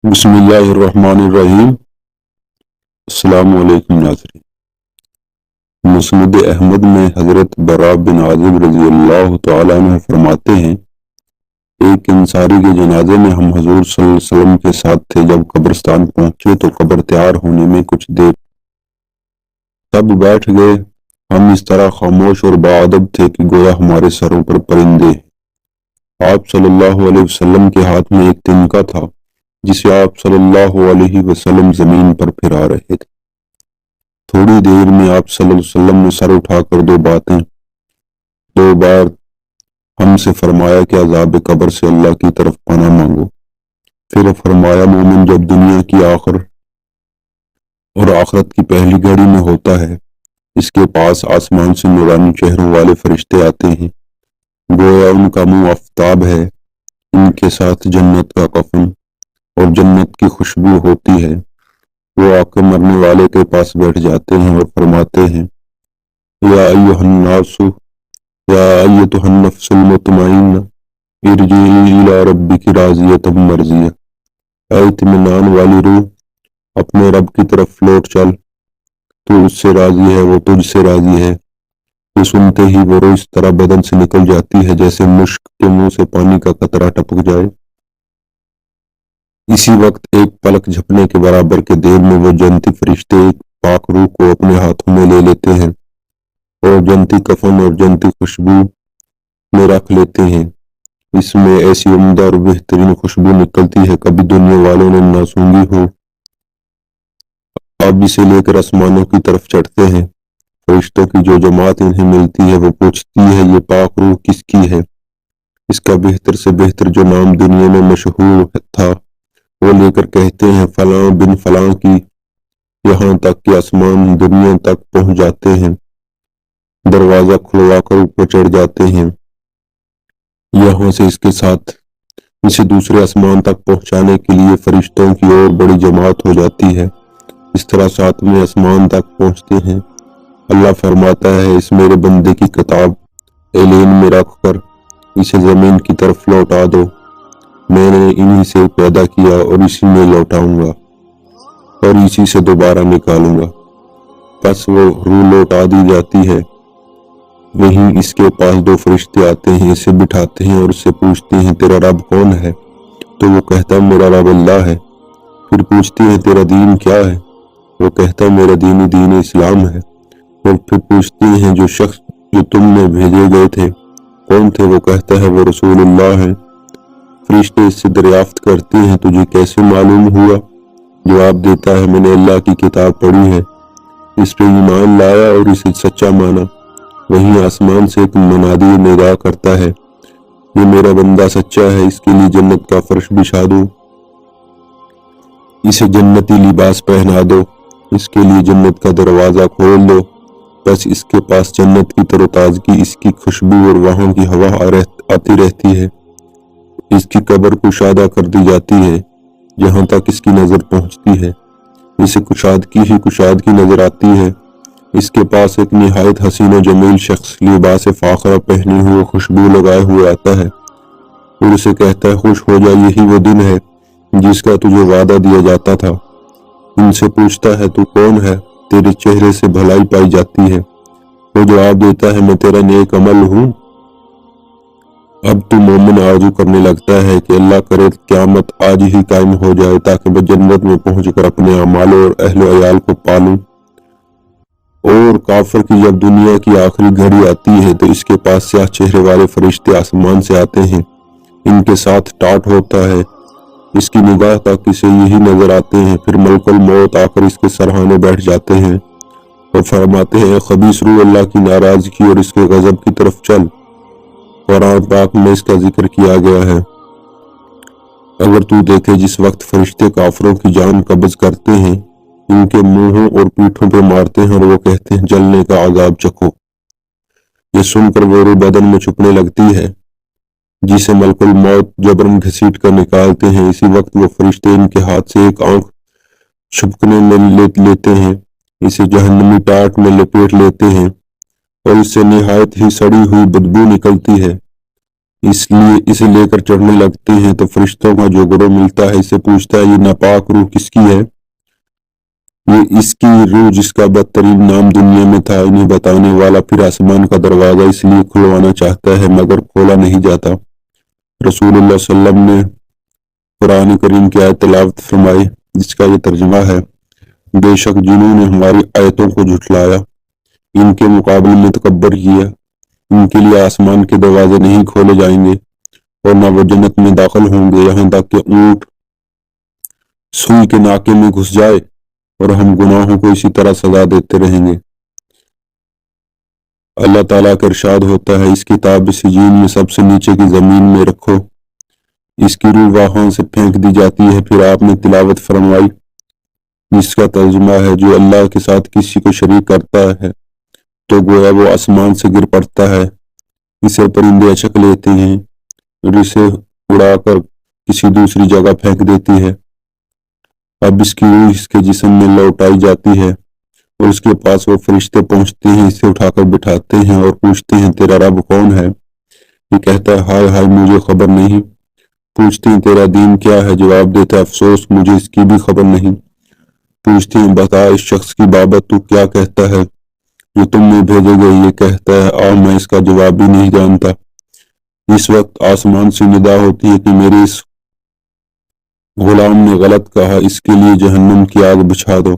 بسم اللہ الرحمن الرحیم۔ السلام علیکم ناظرین۔ مسند احمد میں حضرت براء بن عازب رضی اللہ تعالیٰ عنہ فرماتے ہیں، ایک انصاری کے جنازے میں ہم حضور صلی اللہ علیہ وسلم کے ساتھ تھے۔ جب قبرستان پہنچے تو قبر تیار ہونے میں کچھ دیر سب بیٹھ گئے۔ ہم اس طرح خاموش اور باادب تھے کہ گویا ہمارے سروں پر پرندے ہیں۔ آپ صلی اللہ علیہ وسلم کے ہاتھ میں ایک تنکا تھا جسے آپ صلی اللہ علیہ وسلم زمین پر پھرا رہے تھے۔ تھوڑی دیر میں آپ صلی اللہ علیہ وسلم نے سر اٹھا کر دو بار ہم سے فرمایا کہ عذاب قبر سے اللہ کی طرف پناہ مانگو۔ پھر فرمایا، مومن جب دنیا کی آخر اور آخرت کی پہلی گھڑی میں ہوتا ہے، اس کے پاس آسمان سے نورانی چہروں والے فرشتے آتے ہیں، گویا ان کا منہ آفتاب ہے، ان کے ساتھ جنت کا کفن اور جنت کی خوشبو ہوتی ہے۔ وہ آ کے مرنے والے کے پاس بیٹھ جاتے ہیں اور فرماتے ہیں، یا ایھا الناس، یا ایھا النفس المطمئنہ، ارجعی الی ربک راضیۃ مرضیہ، اے اطمینان والی روح، اپنے رب کی طرف لوٹ چل، تو اس سے راضی ہے، وہ تجھ سے راضی ہے۔ یہ سنتے ہی وہ روح اس طرح بدن سے نکل جاتی ہے جیسے مشک کے منہ سے پانی کا قطرہ ٹپک جائے۔ اسی وقت ایک پلک جھپنے کے برابر کے دیر میں وہ جنتی فرشتے ایک پاک روح کو اپنے ہاتھوں میں لے لیتے ہیں اور جنتی کفن اور جنتی خوشبو میں رکھ لیتے ہیں۔ اس میں ایسی عمدہ اور بہترین خوشبو نکلتی ہے، کبھی دنیا والوں نے نہ سونگھی ہو۔ آپ اسے لے کر آسمانوں کی طرف چڑھتے ہیں۔ فرشتوں کی جو جماعت انہیں ملتی ہے وہ پوچھتی ہے، یہ پاک روح کس کی ہے؟ اس کا بہتر سے بہتر جو نام دنیا میں مشہور تھا وہ لے کر کہتے ہیں، فلاں بن فلاں کی، یہاں تک کہ آسمان دنیا تک پہنچ جاتے ہیں، دروازہ کھلوا کر اوپر چڑھ جاتے ہیں۔ یہاں سے اس کے ساتھ اسے دوسرے آسمان تک پہنچانے کے لیے فرشتوں کی اور بڑی جماعت ہو جاتی ہے۔ اس طرح ساتویں آسمان تک پہنچتے ہیں۔ اللہ فرماتا ہے، اس میرے بندے کی کتاب ایلین میں رکھ کر اسے زمین کی طرف لوٹا دو، میں نے انہی سے پیدا کیا اور اسی میں لوٹاؤں گا اور اسی سے دوبارہ نکالوں گا۔ پس وہ روح لوٹا دی جاتی ہے۔ وہیں اس کے پاس دو فرشتے آتے ہیں، اسے بٹھاتے ہیں اور اس سے پوچھتے ہیں، تیرا رب کون ہے؟ تو وہ کہتا ہے، میرا رب اللہ ہے۔ پھر پوچھتے ہیں، تیرا دین کیا ہے؟ وہ کہتا ہے، میرا دین اسلام ہے۔ اور پھر پوچھتے ہیں، جو شخص جو تم نے بھیجے گئے تھے کون تھے؟ وہ کہتا ہے، وہ رسول اللہ ہے۔ فرشتے اس سے دریافت کرتے ہیں، تجھے کیسے معلوم ہوا؟ جواب دیتا ہے، میں نے اللہ کی کتاب پڑھی ہے، اس پہ ایمان لایا اور اسے سچا مانا۔ وہیں آسمان سے ایک منادی ندا کرتا ہے، یہ میرا بندہ سچا ہے، اس کے لیے جنت کا فرش بچھا دو، اسے جنتی لباس پہنا دو، اس کے لیے جنت کا دروازہ کھول دو۔ بس اس کے پاس جنت کی تر و تازگی، اس کی خوشبو اور وہاں کی ہوا آتی رہتی ہے۔ اس کی قبر کشادہ کر دی جاتی ہے جہاں تک اس کی نظر پہنچتی ہے، اسے کشادگی ہی کشادگی نظر آتی ہے۔ اس کے پاس ایک نہایت حسین و جمیل شخص لباس فاخرہ پہنے ہوئے خوشبو لگائے ہوئے آتا ہے اور اسے کہتا ہے، خوش ہو جا، یہی وہ دن ہے جس کا تجھے وعدہ دیا جاتا تھا۔ ان سے پوچھتا ہے، تو کون ہے؟ تیرے چہرے سے بھلائی پائی جاتی ہے۔ وہ جواب دیتا ہے، میں تیرا نیک عمل ہوں۔ اب تو مومن آرزو کرنے لگتا ہے کہ اللہ کرے قیامت آج ہی قائم ہو جائے تاکہ میں جنت میں پہنچ کر اپنے اعمال اور اہل و عیال کو پالوں۔ اور کافر کی جب دنیا کی آخری گھڑی آتی ہے تو اس کے پاس سیاہ چہرے والے فرشتے آسمان سے آتے ہیں، ان کے ساتھ ٹاٹ ہوتا ہے، اس کی نگاہ تک اسے یہی نظر آتے ہیں۔ پھر ملک الموت آ کر اس کے سرہانے بیٹھ جاتے ہیں اور فرماتے ہیں، خبیث روح، اللہ کی ناراضگی اور اس کے غضب کی طرف چل۔ قرآن پاک میں اس کا ذکر کیا گیا ہے۔ اگر تو دیکھے جس وقت فرشتے کافروں کی جان قبض کرتے ہیں، ان کے منہوں اور پیٹھوں پہ مارتے ہیں اور وہ کہتے ہیں، جلنے کا عذاب چکھو۔ یہ سن کر وہ روح بدن میں چھپنے لگتی ہے جسے ملک الموت جبرن گھسیٹ کر نکالتے ہیں۔ اسی وقت وہ فرشتے ان کے ہاتھ سے ایک آنکھ چھپکنے میں لیتے ہیں، اسے جہنمی ٹاٹ میں لپیٹ لیتے ہیں اور اس سے نہایت ہی سڑی ہوئی بدبو نکلتی ہے۔ اس لیے اسے لے کر چڑھنے لگتے ہیں تو فرشتوں کا جو گروہ ملتا ہے اسے پوچھتا ہے یہ ناپاک روح کس کی ہے؟ یہ اس کی روح جس کا بدترین نام دنیا میں تھا۔ انہیں بتانے والا پھر آسمان کا دروازہ اس لیے کھلوانا چاہتا ہے مگر کھولا نہیں جاتا۔ رسول اللہ صلی اللہ علیہ وسلم نے قرآن کریم کی آیت تلاوت فرمائی جس کا یہ ترجمہ ہے، بے شک جنہوں نے ہماری آیتوں کو جھٹلایا، ان کے مقابلے میں تکبر کیا، ان کے لیے آسمان کے دروازے نہیں کھولے جائیں گے اور نہ وہ جنت میں داخل ہوں گے یہاں تک کہ اونٹ سوئی کے ناکے میں گھس جائے، اور ہم گناہوں کو اسی طرح سزا دیتے رہیں گے۔ اللہ تعالیٰ کا ارشاد ہوتا ہے، اس کتاب سجین میں سب سے نیچے کی زمین میں رکھو، اس کی روح وہاں سے پھینک دی جاتی ہے۔ پھر آپ نے تلاوت فرمائی جس کا ترجمہ ہے، جو اللہ کے ساتھ کسی کو شریک کرتا ہے تو گویا وہ آسمان سے گر پڑتا ہے، اسے پرندے اچک لیتے ہیں اور اسے اڑا کر کسی دوسری جگہ پھینک دیتی ہے۔ اب اس کی روح اس کے جسم میں لوٹائی جاتی ہے اور اس کے پاس وہ فرشتے پہنچتے ہیں، اسے اٹھا کر بٹھاتے ہیں اور پوچھتے ہیں تیرا رب کون ہے؟ یہ کہتا ہے ہائے ہائے مجھے خبر نہیں۔ پوچھتے ہیں تیرا دین کیا ہے؟ جواب دیتا ہے افسوس مجھے اس کی بھی خبر نہیں۔ پوچھتے ہیں بتا اس شخص کی بابت تو کیا کہتا ہے جو تم میں بھیجے گئے؟ یہ کہتا ہے میں اس کا جواب بھی نہیں جانتا۔ اس وقت آسمان سے ندا ہوتی ہے کہ میرے اس غلام نے غلط کہا، اس کے لیے جہنم کی آگ بچھا دو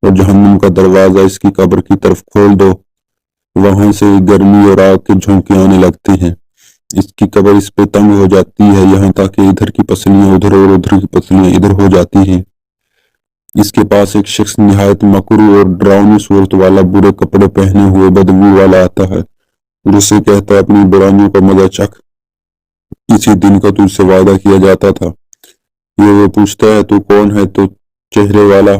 اور جہنم کا دروازہ اس کی قبر کی طرف کھول دو، وہاں سے گرمی اور آگ کے جھونکے آنے لگتے ہیں، اس کی قبر اس پہ تنگ ہو جاتی ہے یہاں تک کہ ادھر کی پسلیاں ادھر اور ادھر کی پسلیاں ادھر ہو جاتی ہیں۔ اس کے پاس ایک شخص نہایت مکروہ اور ڈراؤنی صورت والا، برے کپڑے پہنے ہوئے بدبو والا آتا ہے اور اسے کہتا ہے اپنی برائیوں کا مزہ چکھ، اسی دن کا تجھ سے وعدہ کیا جاتا تھا۔ یہ وہ پوچھتا ہے تو کون ہے؟ تو چہرے والا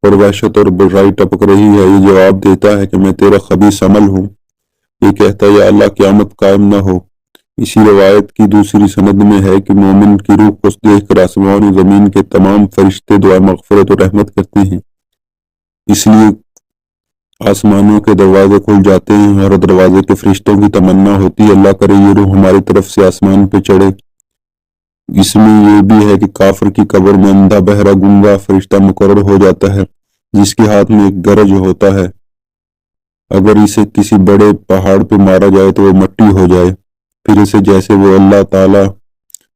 اور وحشت اور برائی ٹپک رہی ہے یہ جواب دیتا ہے کہ میں تیرا خبیث عمل ہوں۔ یہ کہتا ہے یا اللہ قیامت قائم نہ ہو۔ اسی روایت کی دوسری سند میں ہے کہ مومن کی روح کو دیکھ کر آسمان و زمین کے تمام فرشتے دعا مغفرت و رحمت کرتے ہیں، اس لیے آسمانوں کے دروازے کھل جاتے ہیں۔ ہر دروازے کے فرشتوں کی تمنا ہوتی ہے اللہ کرے یہ روح ہماری طرف سے آسمان پہ چڑھے۔ اس میں یہ بھی ہے کہ کافر کی قبر میں اندھا بہرا گونگا فرشتہ مقرر ہو جاتا ہے جس کے ہاتھ میں ایک گرج ہوتا ہے، اگر اسے کسی بڑے پہاڑ پہ مارا جائے تو وہ مٹی ہو جائے، پھر اسے جیسے وہ اللہ تعالی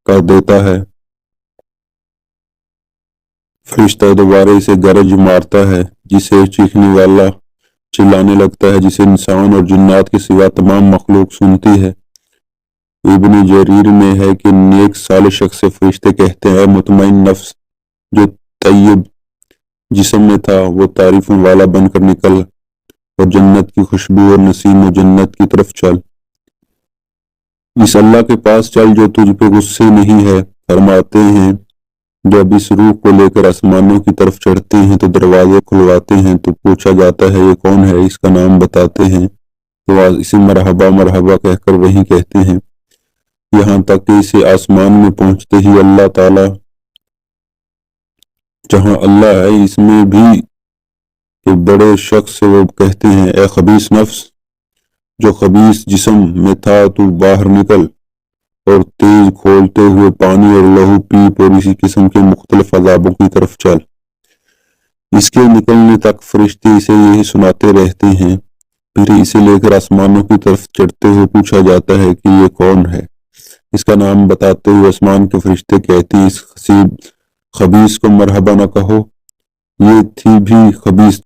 کر دیتا ہے۔ فرشتہ دوبارہ اسے گرج مارتا ہے جسے چیخنے والا چلانے لگتا ہے، جسے انسان اور جنات کے سوا تمام مخلوق سنتی ہے۔ ابن جریر میں ہے کہ نیک صالح شخص سے فرشتے کہتے ہیں اے مطمئن نفس جو طیب جسم میں تھا وہ تعریفوں والا بن کر نکل اور جنت کی خوشبو اور نسیم و جنت کی طرف چل، اس اللہ کے پاس چل جو تجھ پہ غصے نہیں ہے۔ فرماتے ہیں جب اس روح کو لے کر آسمانوں کی طرف چڑھتے ہیں تو دروازے کھلواتے ہیں تو پوچھا جاتا ہے یہ کون ہے؟ اس کا نام بتاتے ہیں تو اسے مرحبا مرحبا کہہ کر وہی کہتے ہیں، یہاں تک کہ اسے آسمان میں پہنچتے ہی اللہ تعالی جہاں اللہ ہے اس میں بھی ایک بڑے شخص سے وہ کہتے ہیں اے خبیث نفس جو خبیث جسم میں تھا تو باہر نکل اور تیز کھولتے ہوئے پانی اور لہو پیپ اور اسی قسم کے مختلف عذابوں کی طرف چل۔ اس کے نکلنے تک فرشتے اسے یہی سناتے رہتے ہیں، پھر اسے لے کر آسمانوں کی طرف چڑھتے ہوئے پوچھا جاتا ہے کہ یہ کون ہے؟ اس کا نام بتاتے ہوئے آسمان کے فرشتے کہتے ہیں اس خبیث کو مرحبا نہ کہو، یہ تھی بھی خبیث